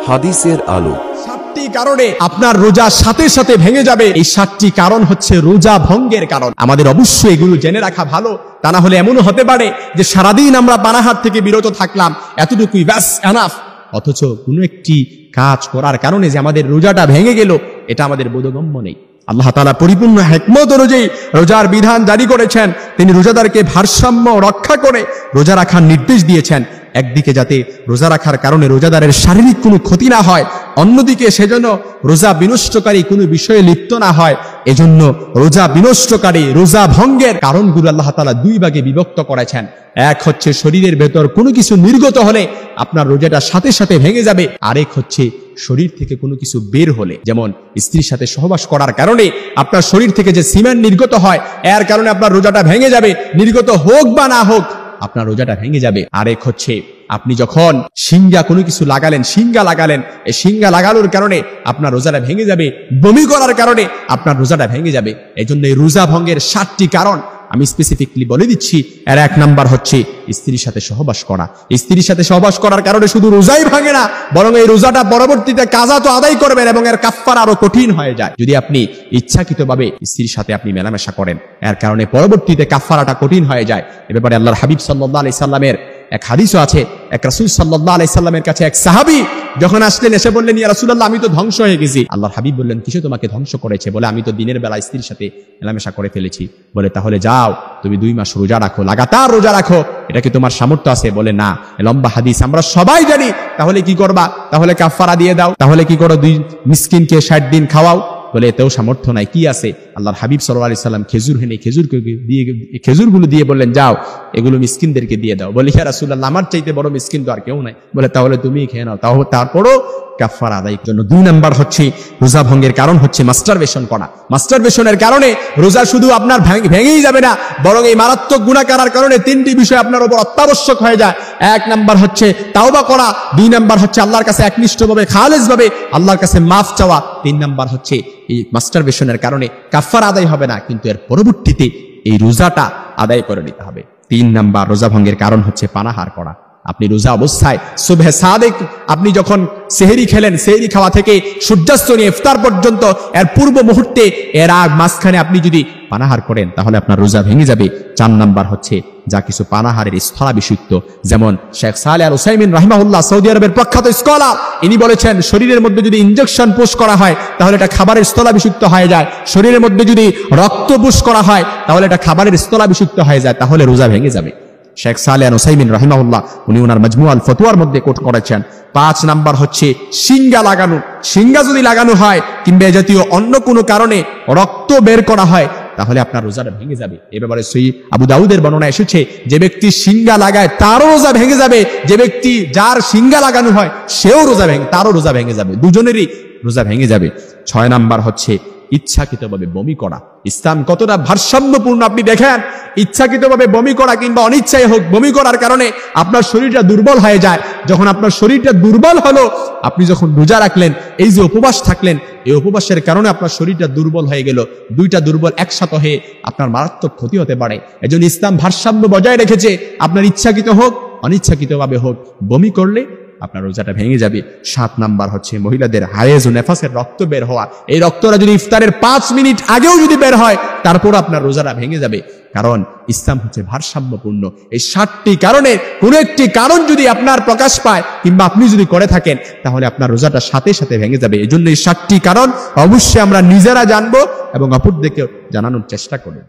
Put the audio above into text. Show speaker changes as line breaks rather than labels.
হাদিসের আলো।
7টি কারণে আপনার রোজা সাথে সাথে ভেঙে যাবে। এই 7টি কারণ হচ্ছে রোজা ভঙ্গের কারণ। আমাদের অবশ্যই এগুলো জেনে রাখা ভালো, তা না হলে এমনও হতে পারে যে সারাদিন আমরা পানাহার থেকে বিরত থাকলাম, এতটুকুই ব্যাস এনাফ, অথচ কোনো একটি কাজ করার কারণে যে আমাদের রোজাটা ভেঙে গেল, এটা আমাদের বোধগম্য নেই। আল্লাহ তাআলা পরিপূর্ণ হিকমত অনুযায়ী রোজার বিধান জারি করেছেন। তিনি রোজাদারকে ভারসাম্য রক্ষা করে রোজা রাখার নির্দেশ দিয়েছেন। একদিকে যাতে রোজা রাখার কারণে রোজাদারের শারীরিক কোনো ক্ষতি না হয়, অন্যদিকে সেজন্য রোজা বিনষ্টকারী কোনো বিষয়ে লিপ্ত না হয়। এজন্য রোজা বিনষ্টকারী, রোজা ভঙ্গের কারণগুলো আল্লাহ তাআলা 2 ভাগে বিভক্ত করেছেন। এক হচ্ছে শরীরের ভেতর কোনো কিছু নির্গত হলে আপনার রোজাটা সাথে সাথে ভেঙে যাবে। আরেক হচ্ছে শরীর থেকে কোনো কিছু বের হলে, যেমন স্ত্রীর সাথে সহবাস করার কারণে আপনার শরীর থেকে যে সিমেন্ট নির্গত হয়, এর কারণে আপনার রোজাটা ভেঙে যাবে। নির্গত হোক বা না হোক, আপনার রোজাটা ভেঙে যাবে। আরেক হচ্ছে আপনি যখন শিঙ্গা কোনো কিছু লাগালেন, এই শিঙ্গা লাগানোর কারণে আপনার রোজাটা ভেঙে যাবে। বমি করার কারণে আপনার রোজাটা ভেঙে যাবে। এই জন্য এই রোজা ভঙ্গের 7টি কারণ আমি স্পেসিফিকলি বলে দিচ্ছি। এর 1 নাম্বার হচ্ছে স্ত্রীর সাথে সহবাস করা। স্ত্রীর সাথে সহবাস করার কারণে শুধু রোজাই ভাঙে না, বরং এই রোজাটা পরবর্তীতে কাজা তো আদায় করবেন এবং এর কাফফারা আরো কঠিন হয়ে যায়। যদি আপনি ইচ্ছাকৃতভাবে স্ত্রীর সাথে আপনি মেলামেশা করেন, এর কারণে পরবর্তীতে কাফফারাটা কঠিন হয়ে যায়। এ ব্যাপারে আল্লাহর হাবিব সাল্লাল্লাহু আলাইহি সাল্লামের এক হাদিসও আছে। এক রাসূল সাল্লাল্লাহু আলাইহি সাল্লামের কাছে এক সাহাবী যখন আসলেন, এসে বললেন, ইয়া রাসূলুল্লাহ, আমি তো ধ্বংস হয়ে গেছি। আল্লাহর হাবিব বললেন, কিসে তোমাকে ধ্বংস করেছে? বলে, আমি তো দিনের বেলা স্ত্রীর সাথে মেলামেশা করে ফেলেছি। বলে, তাহলে যাও, তুমি 2 মাস রোজা রাখো, লাগাতার রোজা রাখো। এটা কি তোমার সামর্থ্য আছে? বলে, না। লম্বা হাদিস, আমরা সবাই জানি। তাহলে কি করবা? তাহলে কাফফারা দিয়ে দাও। তাহলে কি করো? 2 মিসকিনকে 60 দিন খাওয়াও। বলে, এতেও সামর্থ্য নাই। কি আছে? আল্লাহর হাবিব সাল্লাল্লাহু আলাইহি সাল্লাম খেজুর এনে খেজুরগুলো দিয়ে বললেন, যাও, এগুলো মিসকিনদেরকে দিয়ে দাও। বলে, ইয়া রাসূলুল্লাহ, আমার চাইতে বড় মিসকিন তো আর কেউ নাই। বলে, তাহলে তুমি খেয়ে নাও। তারপরও কাফফারা আদায়ের জন্য 2 নাম্বার হচ্ছে রোজা ভঙ্গের কারণ হচ্ছে মাস্টারবেশন করা। মাস্টারবেশনের কারণে রোজা শুধু আপনার ভেঙেই যাবে না, বরং এই মারাত্মক গুনাহ করার কারণে 3টি বিষয় আপনার উপর অত্যাবশ্যক হয়ে যায়। 1 নাম্বার হচ্ছে তাওবা করা, 2 নাম্বার হচ্ছে আল্লাহর কাছে একনিষ্ঠভাবে খালেসভাবে আল্লাহর কাছে মাফ চাওয়া, 3 নাম্বার হচ্ছে এই মাস্টারবেশনের কারণে কাফফারা আদায় হবে না, কিন্তু এর পরবর্তীতে এই রোজাটা আদায় করে নিতে হবে। 3 নাম্বার রোজা ভঙ্গের কারণ হচ্ছে পানাহার করা। আপনি রোজা অবস্থায় সুবহে সাদেক আপনি যখন সেহরি খেলেন, সেহরি খাওয়া থেকে সূর্যাস্ত নিয়ে ইফতার পর্যন্ত এর পূর্ব মুহূর্তে, এর আগ মাঝখানে আপনি যদি পানাহার করেন, তাহলে আপনার রোজা ভেঙে যাবে। 4 নাম্বার হচ্ছে যা কিছু পানাহারের স্থলাভিষিক্ত, যেমন শেখ সালেহ আল উসাইমিন রাহিমাহুল্লাহ, সৌদি আরবের প্রখ্যাত স্কলার, ইনি বলেছেন শরীরের মধ্যে যদি ইনজেকশন পুশ করা হয় তাহলে এটা খাবারের স্থলাভিষিক্ত হয়ে যায়। শরীরের মধ্যে যদি রক্ত পুশ করা হয় তাহলে এটা খাবারের স্থলাভিষিক্ত হয়ে যায়, তাহলে রোজা ভেঙে যাবে। শেখ সালেহ আল উসাইমিন রাহিমাহুল্লাহ উনি ওনার মাজমু আল ফতোয়ার মধ্যে কোট করেছেন। 5 নাম্বার হচ্ছে শিঙ্গা লাগানো। শিঙ্গা যদি লাগানো হয় কিংবা এ জাতীয় অন্য কোনো কারণে রক্ত বের করা হয়, তাহলে আপনার রোজাটা ভেঙে যাবে। এ ব্যাপারে সহিহ আবু দাউদের বর্ণনা এসেছে, যে ব্যক্তি শিঙ্গা লাগায় তারও রোজা ভেঙে যাবে, যে ব্যক্তি যার শিঙ্গা লাগানো হয় সেও তারও রোজা ভেঙে যাবে, দুজনেরই রোজা ভেঙে যাবে। 6 নাম্বার হচ্ছে ইচ্ছাকৃতভাবে বমি করা। ইসলাম কতটা ভারসাম্যপূর্ণ আপনি দেখেন। ইচ্ছাকৃতভাবে বমি করা কিংবা অনিচ্ছায় হোক, বমি করার কারণে আপনার শরীরটা দুর্বল হয়ে যায়। যখন আপনার শরীরটা দুর্বল হলো, আপনি যখন রোজা রাখলেন, এই যে উপবাস থাকলেন, এই উপবাসের কারণে আপনার শরীরটা দুর্বল হয়ে গেল। 2টা দুর্বল একসাথে হয়ে আপনার মারাত্মক ক্ষতি হতে পারে। এজন্য ইসলাম ভারসাম্য বজায় রেখেছে। আপনার ইচ্ছাকৃত হোক, অনিচ্ছাকৃতভাবে হোক, বমি করলে আপনার রোজাটা ভেঙে যাবে। 7 নাম্বার হচ্ছে মহিলাদের হায়েজ ও নেফাসের রক্ত বের হওয়া। এই রক্তটা যদি ইফতারের 5 মিনিট আগেও যদি বের হয়, তারপর আপনার রোজাটা ভেঙে যাবে। কারণ ইসলাম হচ্ছে ভারসাম্যপূর্ণ। এই 7টি কারণে কোনো একটি কারণ যদি আপনার প্রকাশ পায় কিংবা আপনি যদি করে থাকেন, তাহলে আপনার রোজাটা সাথে সাথে ভেঙে যাবে। এই জন্য এই 7টি কারণ অবশ্যই আমরা নিজেরা জানবো এবং অপরদেরকে জানানোর চেষ্টা করব।